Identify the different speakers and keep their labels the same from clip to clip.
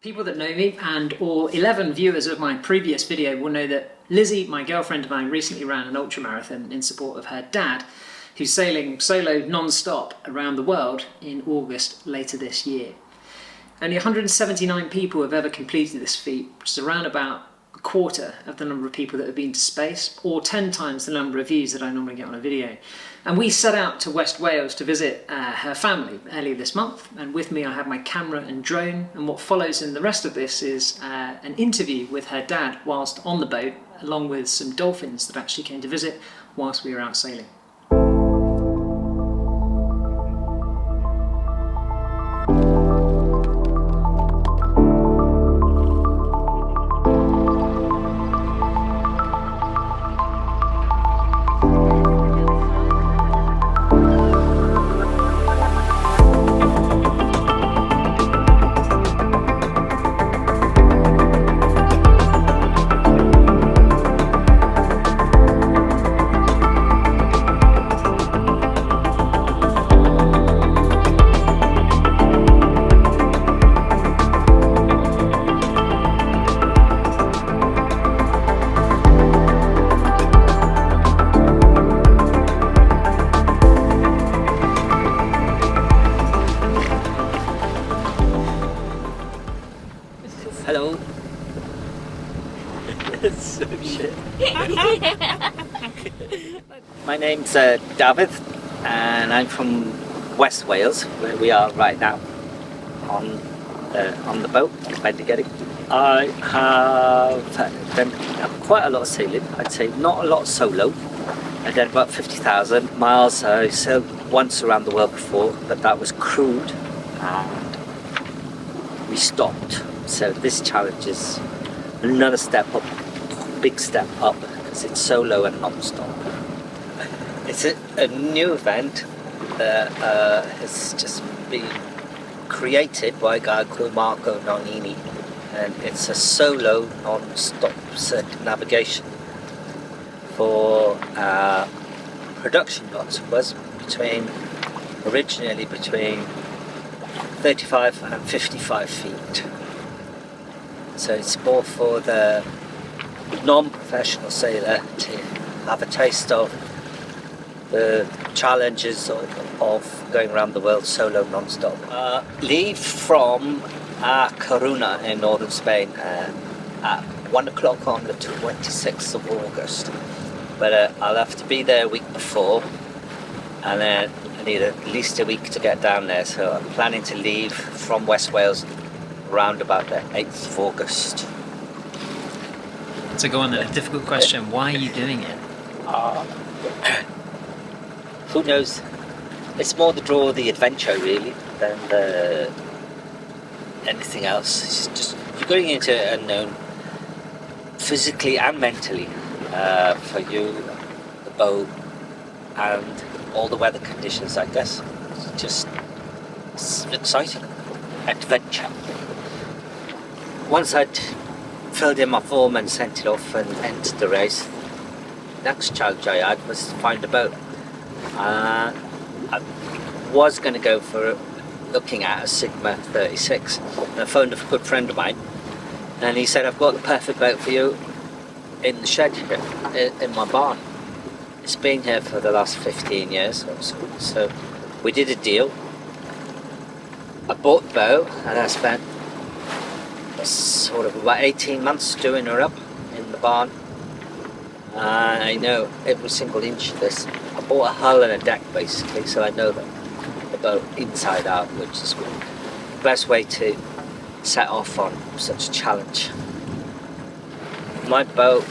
Speaker 1: People that know me and or 11 viewers of my previous video will know that Lizzie, my girlfriend, and I recently ran an ultramarathon in support of her dad, who's sailing solo non-stop around the world in August later this year. Only 179 people have ever completed this feat, which is around about a quarter of the number of people that have been to space, or 10 times the number of views that I normally get on a video. And we set out to West Wales to visit her family earlier this month, and with me I have my camera and drone, and what follows in the rest of this is an interview with her dad whilst on the boat, along with some dolphins that actually came to visit whilst we were out sailing.
Speaker 2: Hello. So shit. My name's Dafydd, and I'm from West Wales, where we are right now on the boat, Bendigedid. I have done quite a lot of sailing. I'd say not a lot solo. I've done about 50,000 miles. I sailed once around the world before, but that was crewed and we stopped. So this challenge is another step up, big step up, because it's solo and non-stop. It's a new event that has just been created by a guy called Marco Nonini, and it's a solo non-stop circumnavigation for production yachts. It was originally between 35 and 55 feet. So it's more for the non-professional sailor to have a taste of the challenges of going around the world solo non-stop. Leave from Corunna in northern Spain at 1 o'clock on the 26th of August. But I'll have to be there a week before, and then I need at least a week to get down there. So I'm planning to leave from West Wales around about the 8th of August.
Speaker 1: So go on then, a difficult question, why are you doing it?
Speaker 2: Who knows? It's more the draw of the adventure really than anything else. It's just you're going into an unknown physically and mentally for you, the boat and all the weather conditions, I guess. It's exciting adventure. Once I'd filled in my form and sent it off and entered the race, the next challenge I had was to find a boat. I was going to go for looking at a Sigma 36, and I phoned a good friend of mine, and he said, I've got the perfect boat for you in the shed here, in my barn. It's been here for the last 15 years or so. So we did a deal. I bought the boat and I spent sort of about 18 months doing her up in the barn. I know every single inch of this. I bought a hull and a deck basically, so I know the boat inside out, which is the best way to set off on such a challenge. My boat,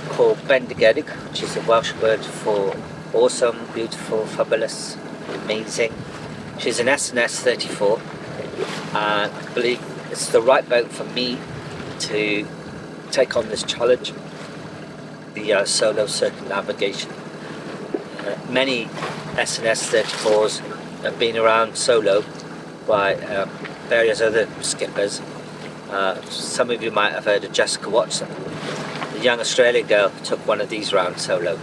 Speaker 2: called Bendigedid, which is a Welsh word for awesome, beautiful, fabulous, amazing. She's an S&S 34, and I believe it's the right boat for me to take on this challenge, the solo circumnavigation. Many S&S 34s have been around solo by various other skippers. Some of you might have heard of Jessica Watson. The young Australian girl took one of these round solo.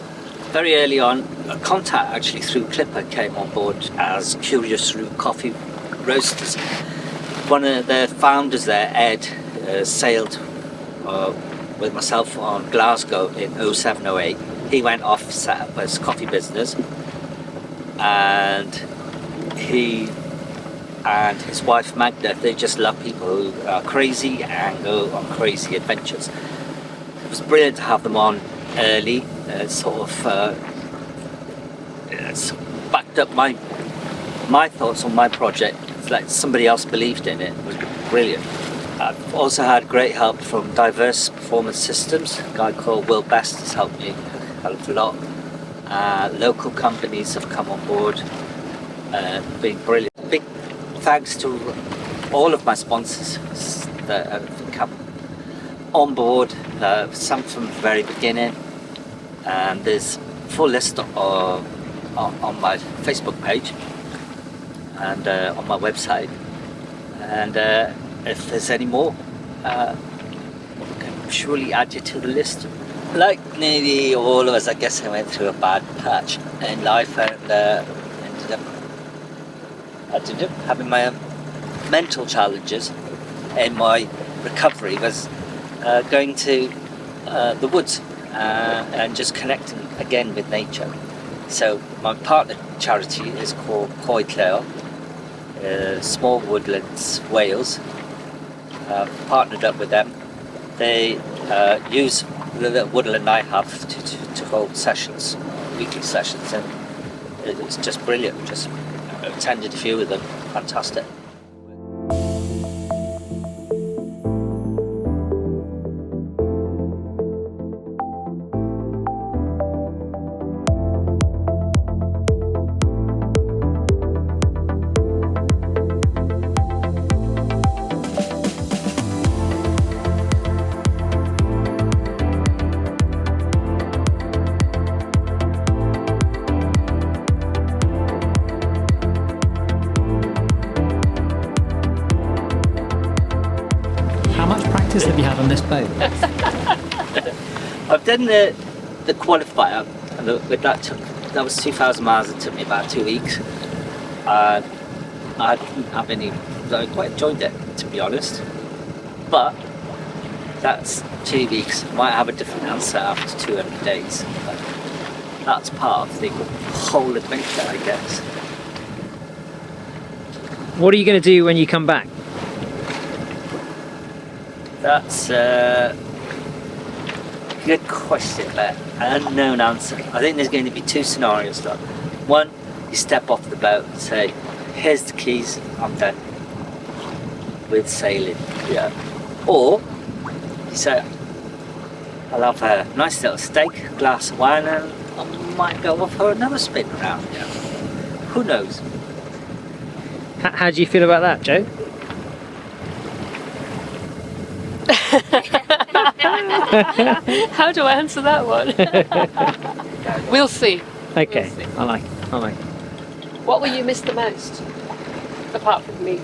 Speaker 2: Very early on, a contact actually through Clipper came on board as Curious Root Coffee Roasters. One of their founders there, Ed, sailed with myself on Glasgow in 07-08. He went off, set up his coffee business, and he and his wife Magda, they just love people who are crazy and go on crazy adventures. It was brilliant to have them on early, it's backed up my thoughts on my project. It's like somebody else believed in it. It was brilliant. I've also had great help from Diverse Performance Systems. A guy called Will Best has helped me a lot. Local companies have come on board, been brilliant. Big thanks to all of my sponsors that have come on board, some from the very beginning. And there's a full list on my Facebook page and on my website. And if there's any more, I can surely add you to the list. Like nearly all of us, I guess I went through a bad patch in life and ended up having my own mental challenges. In my recovery was going to the woods and just connecting again with nature. So my partner charity is called Coedleo, Small Woodlands, Wales. Partnered up with them. They use the little woodland I have to hold sessions, weekly sessions, and it's just brilliant. Just attended a few of them. Fantastic.
Speaker 1: How much practice have you had on this boat?
Speaker 2: I've done the qualifier, and that was 2,000 miles. It took me about 2 weeks. I didn't have any. I quite enjoyed it, to be honest. But that's 2 weeks. Might have a different answer after 200 days. But that's part of the whole adventure, I guess.
Speaker 1: What are you going to do when you come back?
Speaker 2: That's a good question, but an unknown answer. I think there's going to be two scenarios though. One, you step off the boat and say, here's the keys, I'm done with sailing. Yeah. Or you say, I'll have a nice little steak, a glass of wine, and I might go off for another spin around. Yeah. Who knows?
Speaker 1: How do you feel about that, Joe?
Speaker 3: How do I answer that one? We'll see.
Speaker 1: Okay,
Speaker 3: We'll see.
Speaker 1: I like it.
Speaker 3: What will you miss the most? Apart from me.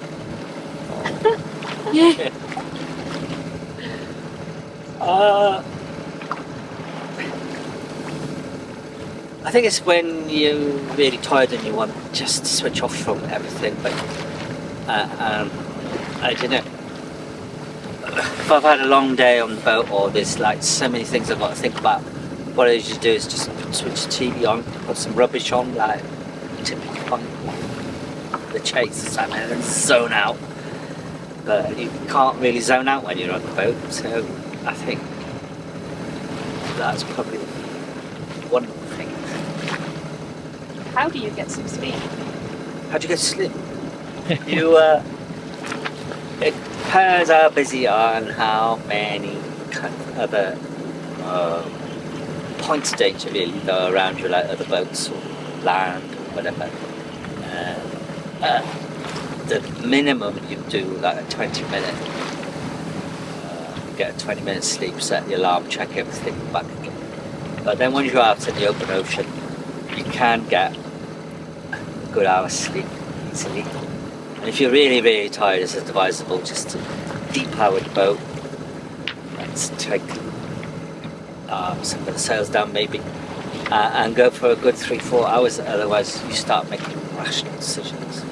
Speaker 3: Yeah.
Speaker 2: I think it's when you're really tired and you want just to switch off from everything, but I don't know. If I've had a long day on the boat or there's like so many things I've got to think about, what I usually do is just switch the TV on, put some rubbish on, like typical on the chase, and zone out. But you can't really zone out when you're on the boat, so I think that's probably one of the things.
Speaker 3: How do you get some sleep?
Speaker 2: How do you get to sleep? You, it depends how busy you are and how many kind of other points of danger really there are around you, like other boats or land or whatever. The minimum you do like a 20-minute, get a 20-minute sleep, set the alarm, check everything, back again. But then when you're out in the open ocean, you can get a good hour's sleep easily. And if you're really, really tired, it's advisable just to depower the boat. Let's take some of the sails down maybe, and go for a good 3-4 hours. Otherwise, you start making rational decisions.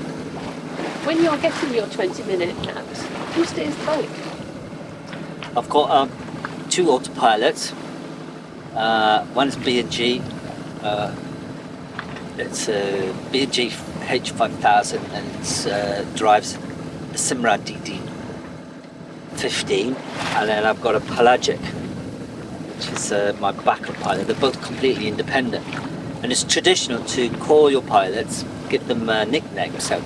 Speaker 3: When you're getting your 20-minute naps, Who steers the boat?
Speaker 2: I've got 2 autopilots. One's B&G. It's a B&G H5000 and it drives a Simrad DD15. And then I've got a Pelagic, which is my backup pilot. They're both completely independent. And it's traditional to call your pilots, give them nicknames. So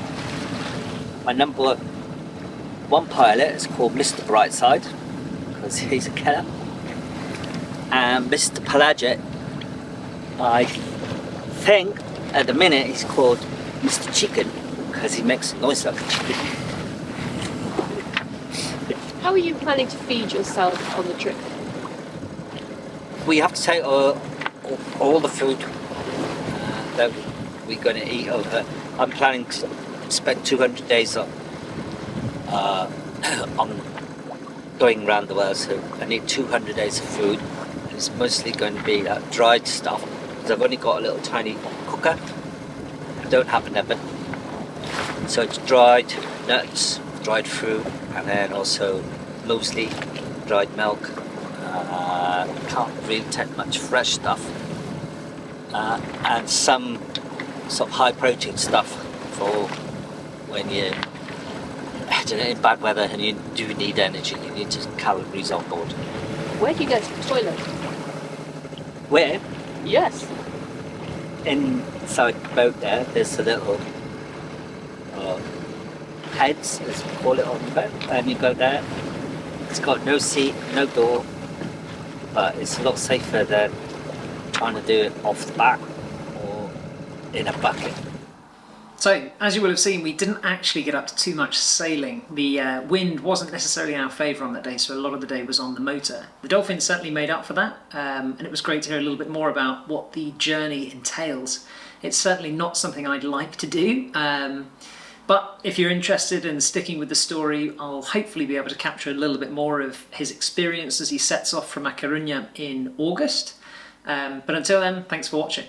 Speaker 2: my number 1 pilot is called Mr. Brightside, because he's a killer. And Mr. Pelagic, I think at the minute he's called Mr. Chicken, because he makes a noise like a chicken.
Speaker 3: How are you planning to feed yourself on the trip?
Speaker 2: We have to take all the food that we're going to eat over. I'm planning to spend 200 days on going around the world, so I need 200 days of food. And it's mostly going to be dried stuff, because I've only got a little tiny cooker. I don't have an oven. So it's dried nuts, dried fruit, and then also mostly dried milk. Can't really take much fresh stuff. And some sort of high protein stuff for when you're in bad weather and you do need energy, you need calories on board.
Speaker 3: Where do you go to the toilet?
Speaker 2: Where?
Speaker 3: Yes.
Speaker 2: Inside the boat there's a little heads, as we call it, on the boat, and you go there. It's got no seat, no door, but it's a lot safer than trying to do it off the back or in a bucket.
Speaker 1: So, as you will have seen, we didn't actually get up to too much sailing. The wind wasn't necessarily in our favour on that day, so a lot of the day was on the motor. The Dolphins certainly made up for that, and it was great to hear a little bit more about what the journey entails. It's certainly not something I'd like to do, but if you're interested in sticking with the story, I'll hopefully be able to capture a little bit more of his experience as he sets off from A Coruña in August. But until then, thanks for watching.